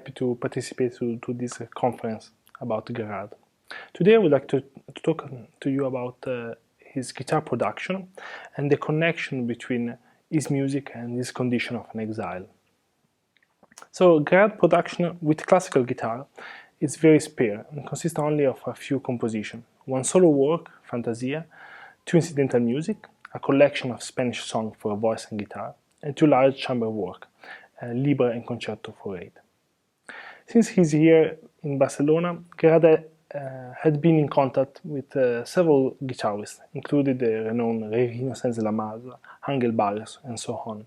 happy to participate to this conference about Gerard. Today I would like to talk to you about his guitar production and the connection between his music and his condition of an exile. So Gerard production with classical guitar is very spare and consists only of a few compositions, one solo work, Fantasia, two incidental music, a collection of Spanish songs for voice and guitar, and two large chamber works, Libre and Concerto for 8. Since he's here in Barcelona, Gerard had been in contact with several guitarists, including the renowned Regino Sáenz-de-la-Maza, Ángel Barrios, and so on.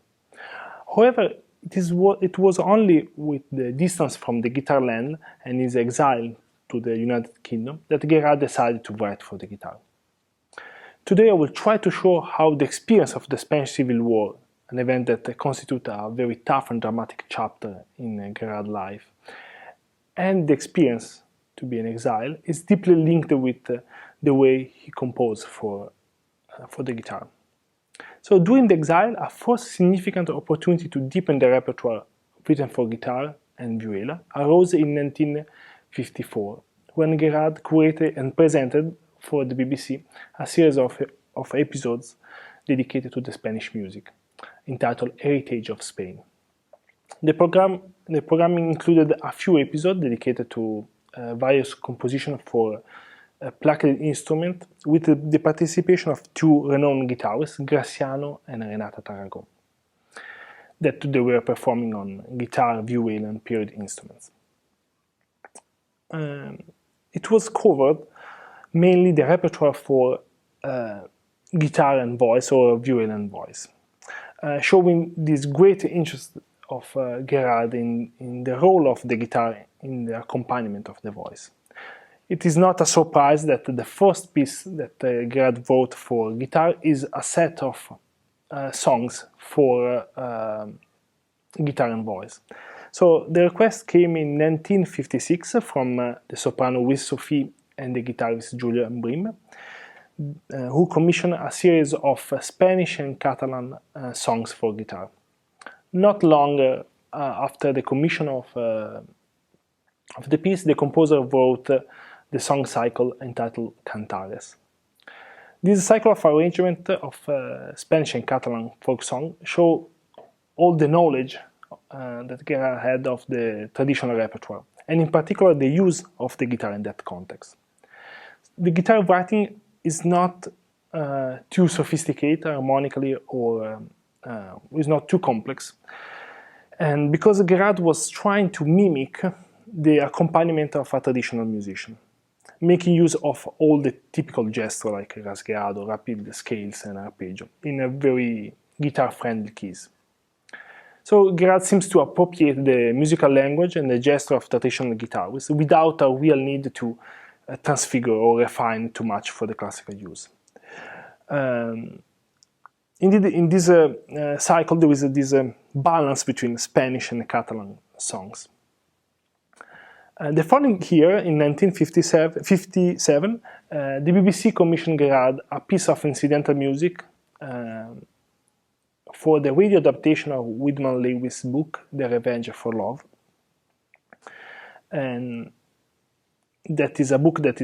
However, it was only with the distance from the guitar land and his exile to the United Kingdom that Gerard decided to write for the guitar. Today I will try to show how the experience of the Spanish Civil War, an event that constitutes a very tough and dramatic chapter in Gerard's life, and the experience to be in exile is deeply linked with the way he composed for the guitar. So during the exile, a first significant opportunity to deepen the repertoire written for guitar and viola arose in 1954, when Gerard created and presented for the BBC a series of episodes dedicated to the Spanish music, entitled Heritage of Spain. The programming included a few episodes dedicated to various compositions for plucked instrument, with the participation of two renowned guitarists, Graciano and Renata Tarragó, that they were performing on guitar, viola, and period instruments. It was covered mainly the repertoire for guitar and voice, or viola and voice, showing this great interest of Gerard in the role of the guitar in the accompaniment of the voice. It is not a surprise that the first piece that Gerard wrote for guitar is a set of songs for guitar and voice. So the request came in 1956 from the soprano Luis Sophie and the guitarist Julia Brim, who commissioned a series of Spanish and Catalan songs for guitar. Not long after the commission of the piece, the composer wrote the song cycle entitled Cantares. This cycle of arrangement of Spanish and Catalan folk song show all the knowledge that Gerard had of the traditional repertoire, and in particular the use of the guitar in that context. The guitar writing is not too sophisticated harmonically, or is not too complex, and because Gerard was trying to mimic the accompaniment of a traditional musician, making use of all the typical gestures like rasgueado, rapid scales, and arpeggio in a very guitar-friendly keys. So Gerard seems to appropriate the musical language and the gesture of traditional guitarists without a real need to transfigure or refine too much for the classical use. Indeed, in this cycle there is this balance between Spanish and Catalan songs. The following year, in 1957, the BBC commissioned Gerard a piece of incidental music for the radio adaptation of Wyndham Lewis' book, The Revenge for Love. And that is a book that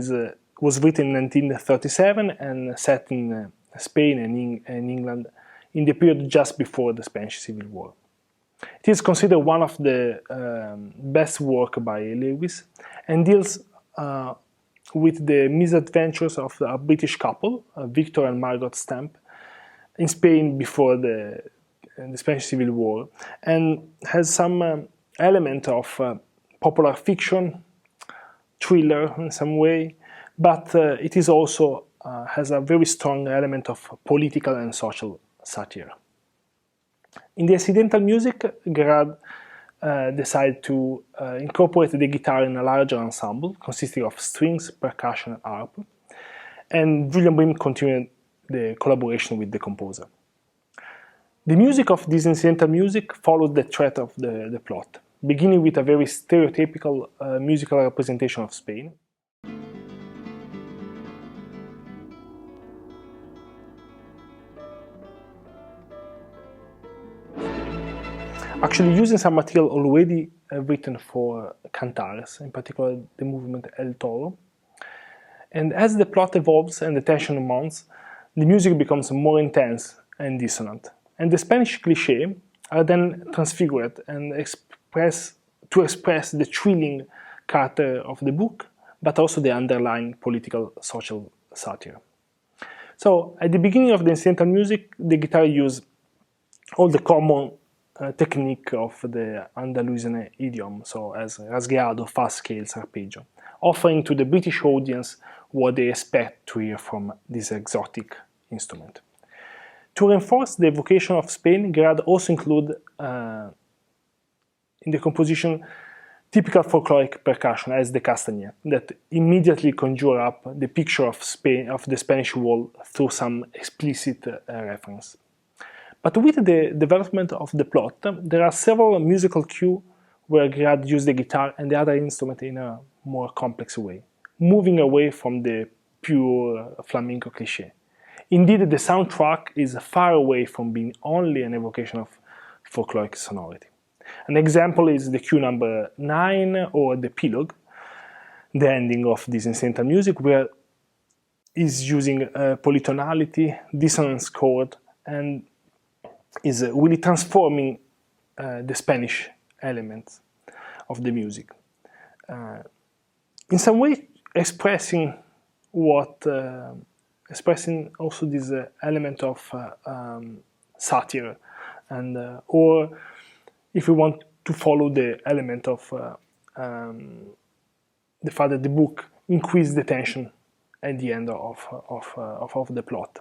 was written in 1937 and set in Spain and England in the period just before the Spanish Civil War. It is considered one of the best work by Lewis, and deals with the misadventures of a British couple, Victor and Margaret Stamp, in Spain before the Spanish Civil War, and has some element of popular fiction, thriller in some way, but it is also has a very strong element of political and social satire. In the incidental music, Gerard decided to incorporate the guitar in a larger ensemble consisting of strings, percussion, and harp, and Julian Brim continued the collaboration with the composer. The music of this incidental music followed the thread of the plot, beginning with a very stereotypical musical representation of Spain. actually using some material already written for cantares, in particular the movement El Toro. And as the plot evolves and the tension mounts, the music becomes more intense and dissonant. And the Spanish cliché are then transfigured and express the thrilling character of the book, but also the underlying political social satire. So at the beginning of the incidental music, the guitar uses all the common technique of the Andalusian idiom, so as rasgueado, fast scales, arpeggio, offering to the British audience what they expect to hear from this exotic instrument. To reinforce the evocation of Spain, Gerard also include in the composition typical folkloric percussion as the castaña, that immediately conjure up the picture of Spain, of the Spanish world through some explicit reference. But with the development of the plot, there are several musical cues where Gerard used the guitar and the other instrument in a more complex way, moving away from the pure flamenco cliché. Indeed, the soundtrack is far away from being only an evocation of folkloric sonority. An example is the cue number 9 or the epilogue, the ending of this incidental music, where is using polytonality, dissonance chord, and is really transforming the Spanish elements of the music. In some way, expressing also this element of satire, and or if we want to follow the element of the fact that the book increases the tension at the end of the plot.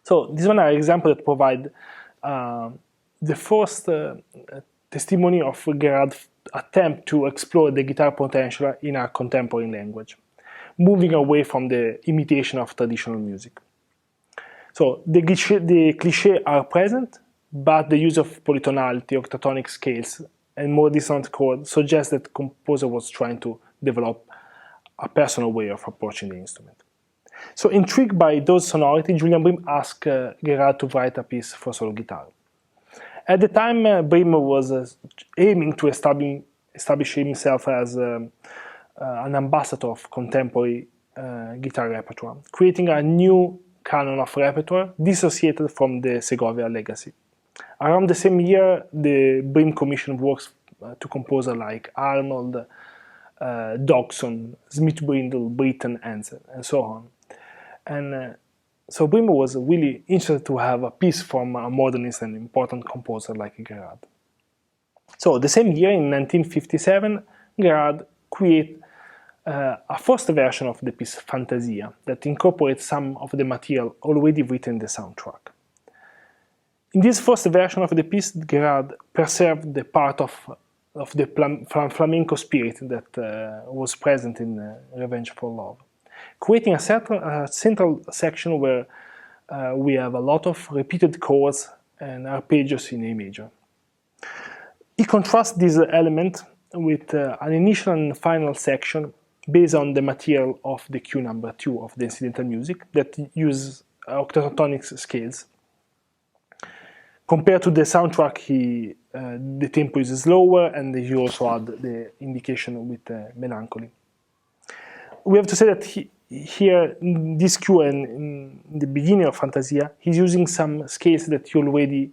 So these one are examples that provide the first testimony of Gerard's attempt to explore the guitar potential in a contemporary language, moving away from the imitation of traditional music. So the cliché are present, but the use of polytonality, octatonic scales, and more dissonant chords suggests that the composer was trying to develop a personal way of approaching the instrument. So intrigued by those sonorities, Julian Bream asked Gerard to write a piece for solo guitar. At the time, Bream was aiming to establish himself as an ambassador of contemporary guitar repertoire, creating a new canon of repertoire dissociated from the Segovia legacy. Around the same year, the Bream commissioned works to composers like Arnold, Dodgson, Smith-Brindle, Britten, and so on. And so Bream was really interested to have a piece from a modernist and important composer like Gerard. So the same year, in 1957, Gerard created a first version of the piece Fantasia that incorporates some of the material already written in the soundtrack. In this first version of the piece, Gerard preserved the part of the flamenco spirit that was present in Revenge for Love, creating a central section where we have a lot of repeated chords and arpeggios in A major. He contrasts this element with an initial and final section based on the material of the cue number 2 of the incidental music that uses octatonic scales. Compared to the soundtrack, the tempo is slower, and he also had the indication with melancholy. We have to say that here, in this cue and in the beginning of Fantasia, he's using some scales that he already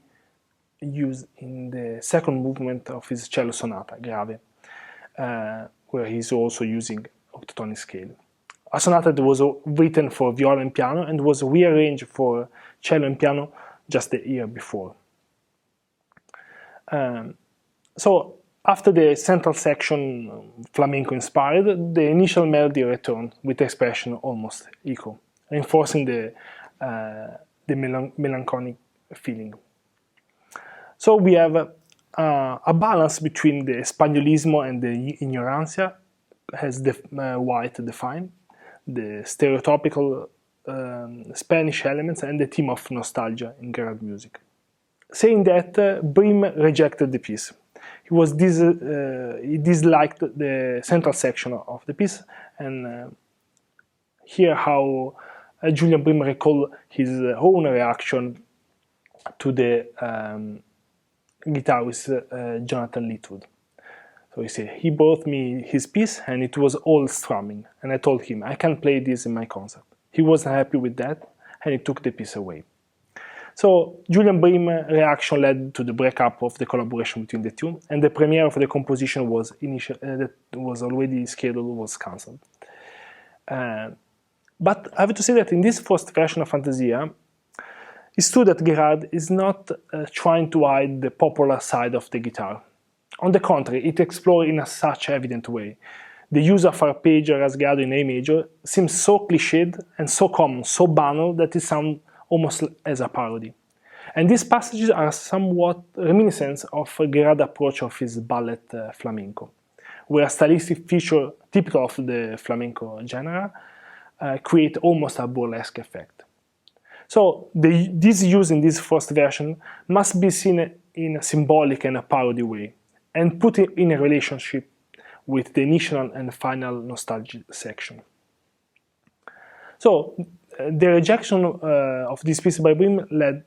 used in the second movement of his cello sonata, Grave, where he's also using octatonic scale. A sonata that was written for viola and piano and was rearranged for cello and piano just the year before. So after the central section, flamenco inspired, the initial melody returned with expression almost equal, reinforcing the melancholic feeling. So we have a balance between the Espagnolismo and the ignorancia, as White defined, the stereotypical Spanish elements, and the theme of nostalgia in Gerard music. Saying that, Bream rejected the piece. He disliked the central section of the piece, and here how Julian Bream recalled his own reaction to the guitarist Jonathan Leetwood. So you see, he brought me his piece and it was all strumming. And I told him, I can't play this in my concert. He wasn't happy with that and he took the piece away. So Julian Bream's reaction led to the breakup of the collaboration between the two, and the premiere of the composition that was already scheduled was cancelled. But I have to say that in this first version of Fantasia, it's true that Gerard is not trying to hide the popular side of the guitar. On the contrary, it explores in such evident way. The use of arpeggio rasgato in A major seems so cliched and so common, so banal, that it sounds almost as a parody. And these passages are somewhat reminiscent of Gerard's approach of his ballet flamenco, where a stylistic feature typical of the flamenco genre create almost a burlesque effect. So this use in this first version must be seen in a symbolic and a parody way, and put it in a relationship with the initial and final nostalgia section. So the rejection of this piece by Bream led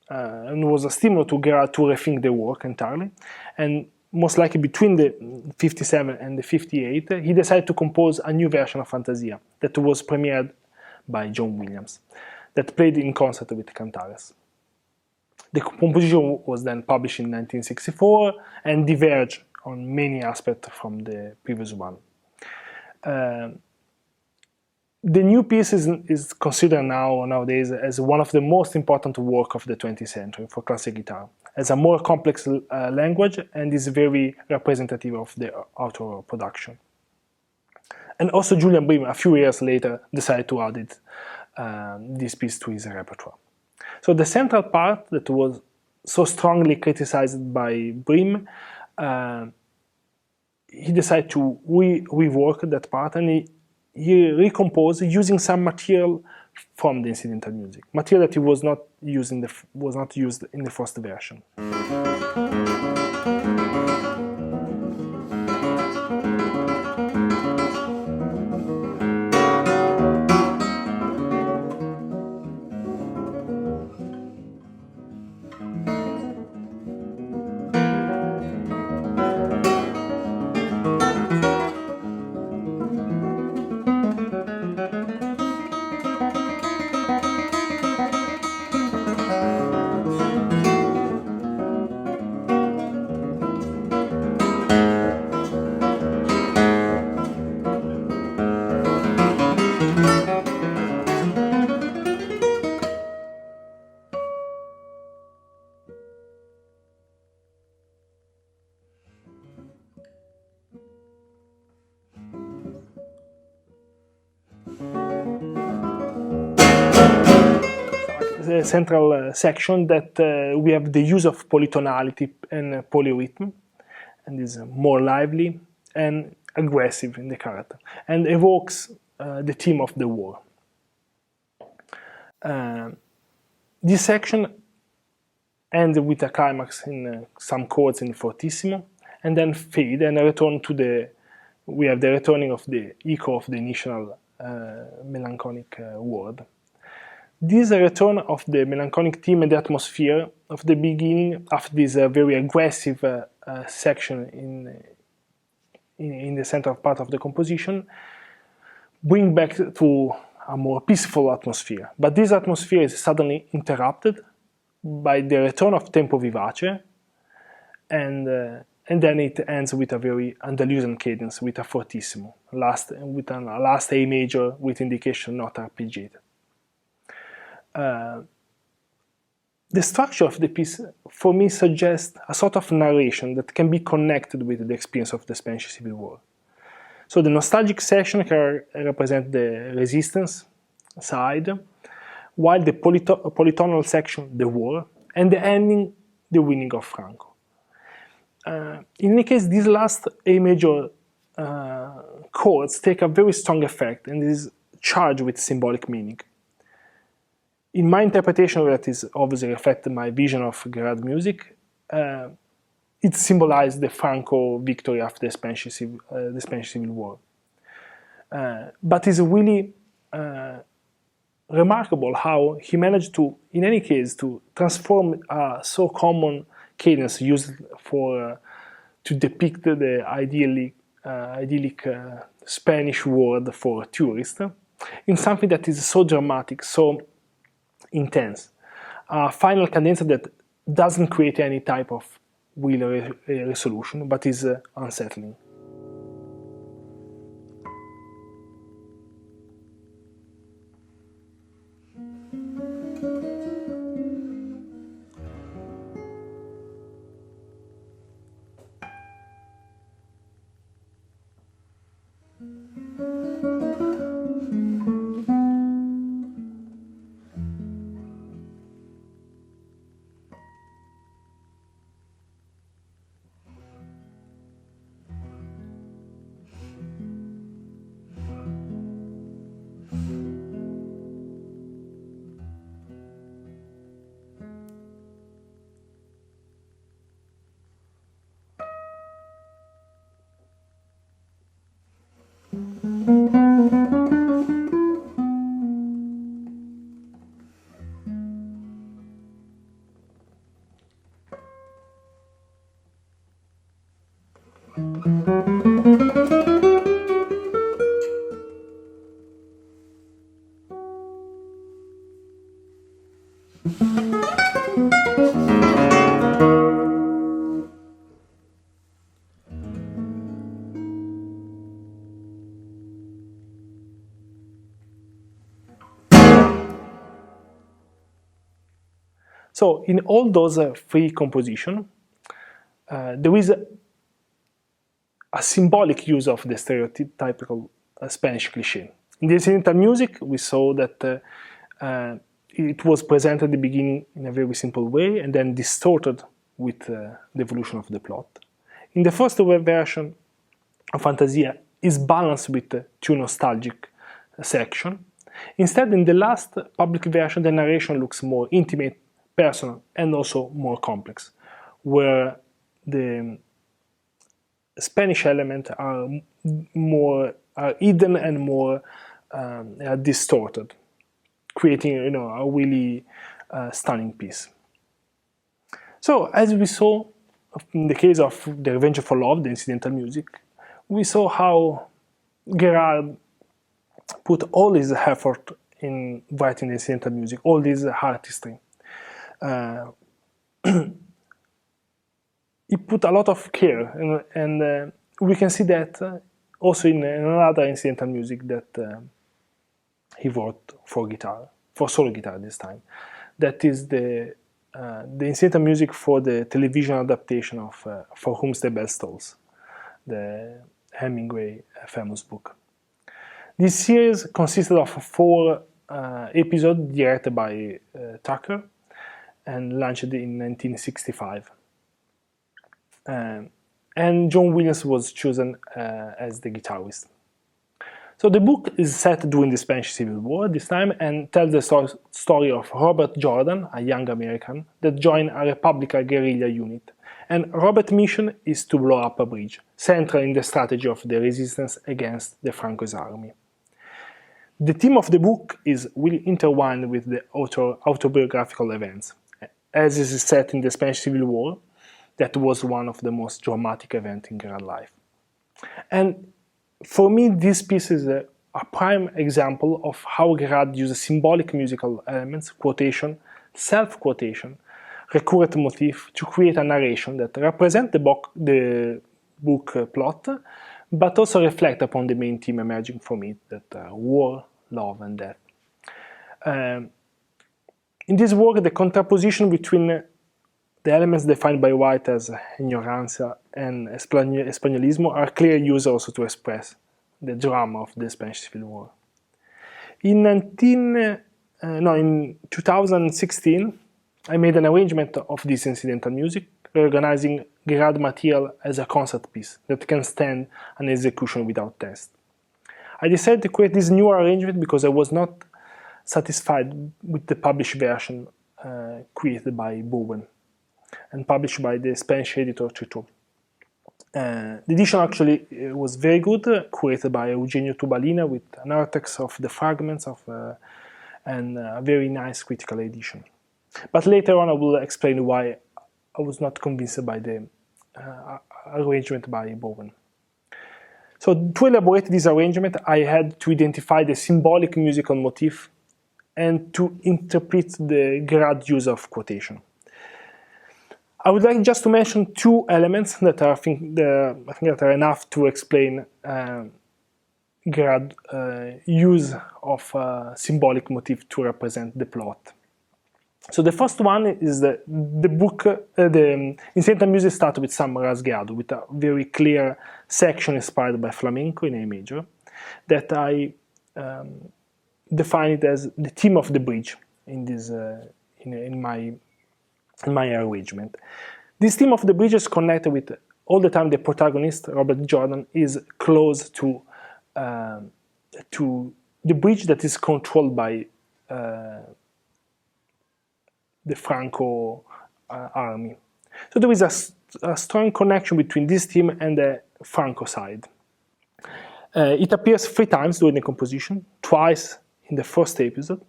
and was a stimulus to Gerard to rethink the work entirely, and most likely between the 57 and the 58, he decided to compose a new version of Fantasia that was premiered by John Williams, that played in concert with Cantares. The composition was then published in 1964 and diverged on many aspects from the previous one. The new piece is considered nowadays as one of the most important works of the 20th century for classic guitar, as a more complex language and is very representative of the author production. And also Julian Bream, a few years later, decided to add this piece to his repertoire. So the central part that was so strongly criticized by Bream, he decided to rework that part, and he recomposed using some material from the incidental music, material that he was not used in the first version. The central section that we have the use of polytonality and polyrhythm, and is more lively and aggressive in the character, and evokes the theme of the war. This section ends with a climax in some chords in fortissimo, and then fade and return to we have the returning of the echo of the initial melancholic word. This return of the melancholic theme and the atmosphere of the beginning of this very aggressive section in the central part of the composition bring back to a more peaceful atmosphere. But this atmosphere is suddenly interrupted by the return of tempo vivace, and then it ends with a very Andalusian cadence, with a fortissimo, with a last A major with indication not arpeggiated. The structure of the piece, for me, suggests a sort of narration that can be connected with the experience of the Spanish Civil War. So the nostalgic section can represent the resistance side, while the polytonal section, the war, and the ending, the winning of Franco. In any case, these last A major chords take a very strong effect and is charged with symbolic meaning. In my interpretation, that is obviously reflected my vision of Gerard music, it symbolized the Franco victory after the Spanish Civil War. But it's really remarkable how he managed to, in any case, to transform a so common cadence used to depict the idyllic Spanish word for tourist in something that is so dramatic, so intense. A final cadenza that doesn't create any type of real resolution, but is unsettling. So in all those three compositions, there is a symbolic use of the stereotypical Spanish cliché. In the incidental music, we saw that it was presented at the beginning in a very simple way and then distorted with the evolution of the plot. In the first version of Fantasia, is balanced with two nostalgic section. Instead, in the last public version, the narration looks more intimate, personal, and also more complex, where the Spanish elements are hidden and more distorted, creating a really stunning piece. So, as we saw in the case of The Revenge for Love, the incidental music, we saw how Gerard put all his effort in writing the incidental music, all this artistry. He put a lot of care, and we can see that also in another incidental music that he wrote for guitar, for solo guitar this time. That is the incidental music for the television adaptation of For Whom the Bell Tolls, the Hemingway famous book. This series consisted of 4 episodes directed by Tucker and launched in 1965. And John Williams was chosen as the guitarist. So the book is set during the Spanish Civil War this time and tells the story of Robert Jordan, a young American, that joined a Republican guerrilla unit. And Robert's mission is to blow up a bridge, central in the strategy of the resistance against the Franco's army. The theme of the book is really intertwined with the autobiographical events, as is set in the Spanish Civil War. That was one of the most dramatic events in Gerard's life. And for me, this piece is a prime example of how Gerard uses symbolic musical elements, quotation, self-quotation, recurrent motif to create a narration that represents the book plot, but also reflect upon the main theme emerging from it, that war, love, and death. In this work, the contraposition between the elements defined by White as ignorancia and españolismo are clear used also to express the drama of the Spanish Civil War. In 2016, I made an arrangement of this incidental music, reorganizing Gerard material as a concert piece that can stand an execution without test. I decided to create this new arrangement because I was not satisfied with the published version created by Bowen and published by the Spanish editor Chito. The edition actually was very good, created by Eugenio Tubalina with an artex of the fragments and a very nice critical edition. But later on I will explain why I was not convinced by the arrangement by Bowen. So to elaborate this arrangement, I had to identify the symbolic musical motif and to interpret the Grad use of quotation. I would like just to mention two elements that I think that are enough to explain Grad use of symbolic motif to represent the plot. So the first one is the book, the incidental music starts with some rasgueado, with a very clear section inspired by flamenco in A major, that I define it as the theme of the bridge in this in my arrangement. This theme of the bridge is connected with all the time the protagonist, Robert Jordan, is close to the bridge that is controlled by the Franco army. So there is a strong connection between this theme and the Franco side. It appears 3 times during the composition, twice in the first episode,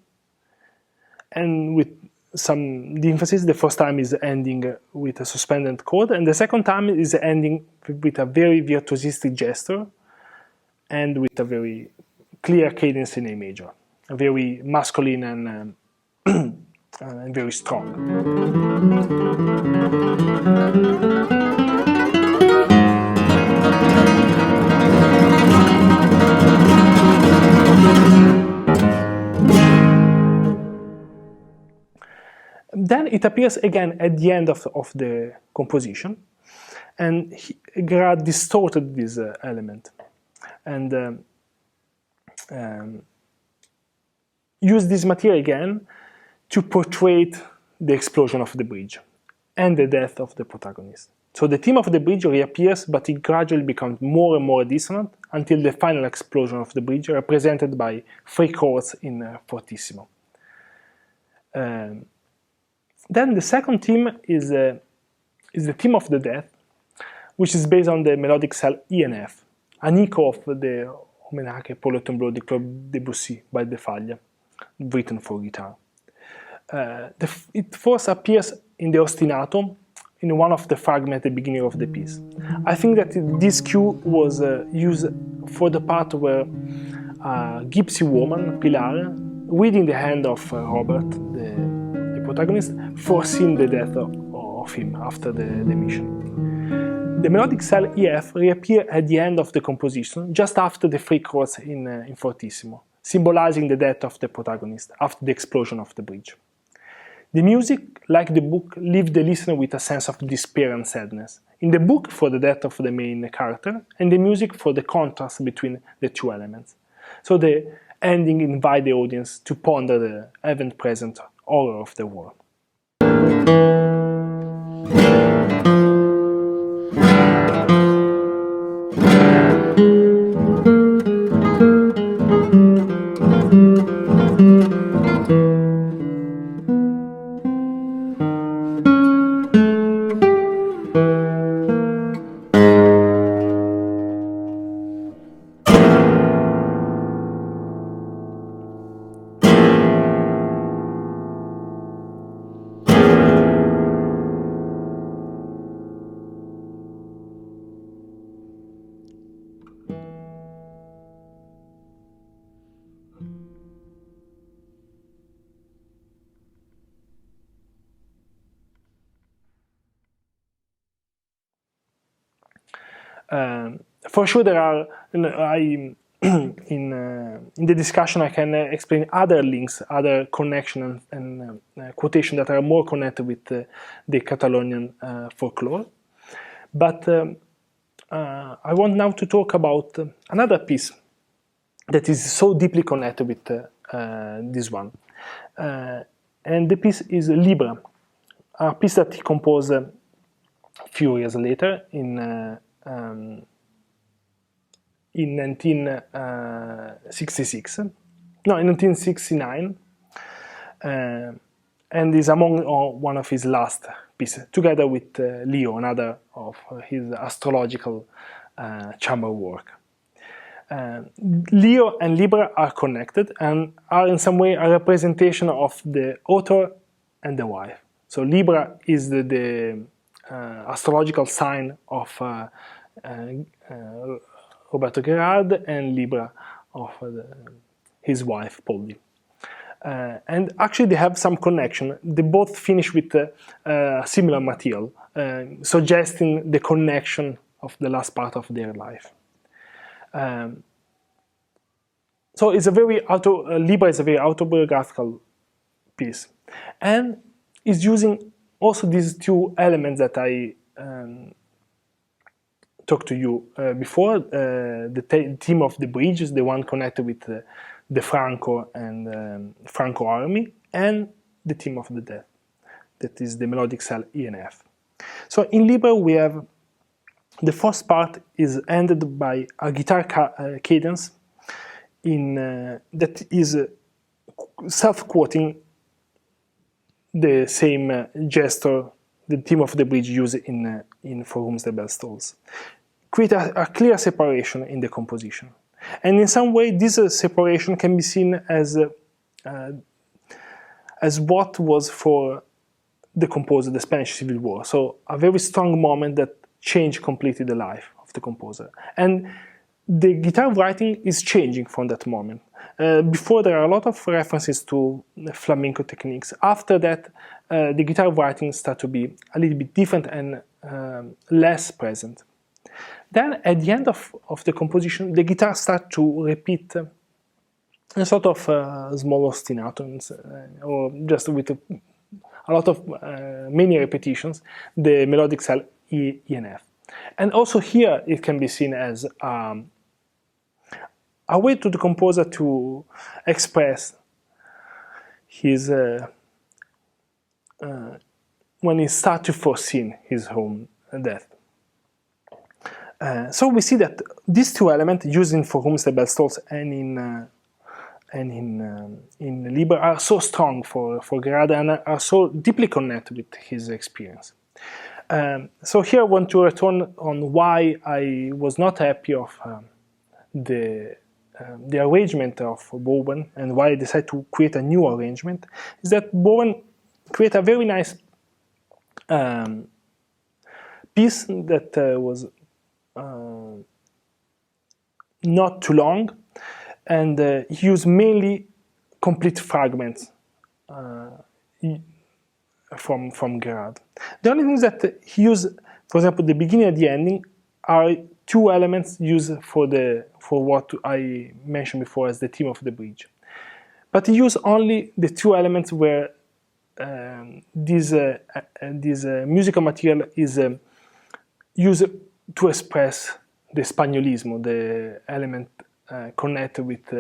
and with the emphasis, the first time is ending with a suspended chord, and the second time is ending with a very virtuosistic gesture and with a very clear cadence in A major, a very masculine and very strong. Then it appears again at the end of the composition, and Grad distorted this element and used this material again to portray the explosion of the bridge and the death of the protagonist. So the theme of the bridge reappears, but it gradually becomes more and more dissonant until the final explosion of the bridge, represented by 3 chords in fortissimo. Then the second theme is the theme of the death, which is based on the melodic cell E and F, an echo of the Homenage pour le tombeau de Claude Debussy by De Faglia, written for guitar. It first appears in the ostinato in one of the fragments at the beginning of the piece. I think that this cue was used for the part where a gypsy woman, Pilar, reading the hand of Robert, the protagonist, foreseeing the death of him after the mission. The melodic cell EF reappears at the end of the composition, just after the 3 chords in fortissimo, symbolizing the death of the protagonist after the explosion of the bridge. The music, like the book, leaves the listener with a sense of despair and sadness. In the book, for the death of the main character, and the music for the contrast between the 2 elements. So the ending invites the audience to ponder the ever-present horror of the war. For sure, there are. In the discussion, I can explain other links, other connections and quotations that are more connected with the Catalonian folklore. But I want now to talk about another piece that is so deeply connected with this one, and the piece is Libra, a piece that he composed a few years later in 1966, no, in 1969, and is among one of his last pieces, together with Leo, another of his astrological chamber work. Leo and Libra are connected and are in some way a representation of the author and the wife. So Libra is the astrological sign of Roberto Gerard, and Libra of his wife Polly. And actually they have some connection. They both finish with similar material, suggesting the connection of the last part of their life. So it's a very Libra is a very autobiographical piece, and is using also these two elements that I talked to you before. The theme of the bridge is the one connected with the Franco and Franco army, and the theme of the death, that is the melodic cell E and F. So in Libra we have the first part is ended by a guitar cadence that is self-quoting the same gesture the theme of the bridge used in For Whom the Bell Tolls. Create a clear separation in the composition. And in some way, this separation can be seen as what was for the composer the Spanish Civil War. So a very strong moment that changed completely the life of the composer. And the guitar writing is changing from that moment. Before there are a lot of references to flamenco techniques. After that, the guitar writing starts to be a little bit different and less present. Then at the end of the composition, the guitar starts to repeat a sort of small ostinatos, or just with a lot of many repetitions, the melodic cell E and F. And also here it can be seen as a way to the composer to express his when he starts to foresee his own death. So we see that these two elements used in For Whom the Bell Tolls and in Libra are so strong for Gerard and are so deeply connected with his experience. So here I want to return on why I was not happy of the arrangement of Bowen and why I decided to create a new arrangement. Is that Bowen created a very nice piece that was not too long, and he used mainly complete fragments from Gerard. The only things that he used, for example, the beginning and the ending, are two elements used for what I mentioned before as the theme of the bridge. But he used only the two elements where this musical material is used to express the Spagnolismo, the element connected with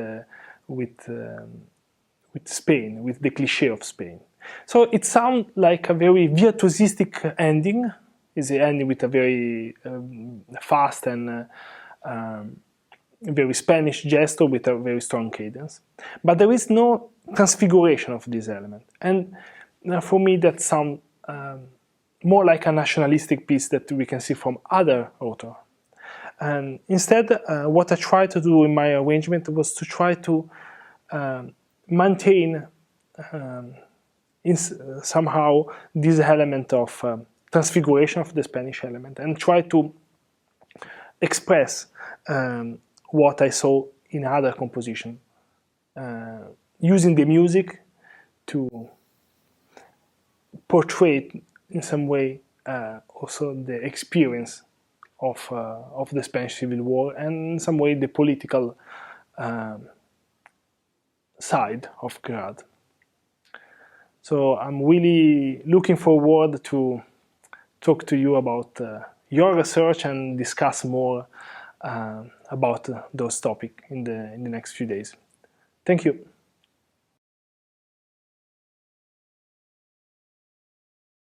Spain, with the cliché of Spain. So it sounds like a very virtuosistic ending. It's ending with a very fast and very Spanish gesture with a very strong cadence. But there is no transfiguration of this element. And for me that sounds more like a nationalistic piece that we can see from other authors. And instead, what I tried to do in my arrangement was to try to maintain somehow this element of transfiguration of the Spanish element and try to express what I saw in other composition, using the music to portray in some way also the experience of the Spanish Civil War and in some way the political side of Gerard. So I'm really looking forward to talk to you about your research and discuss more about those topics in the next few days. Thank you.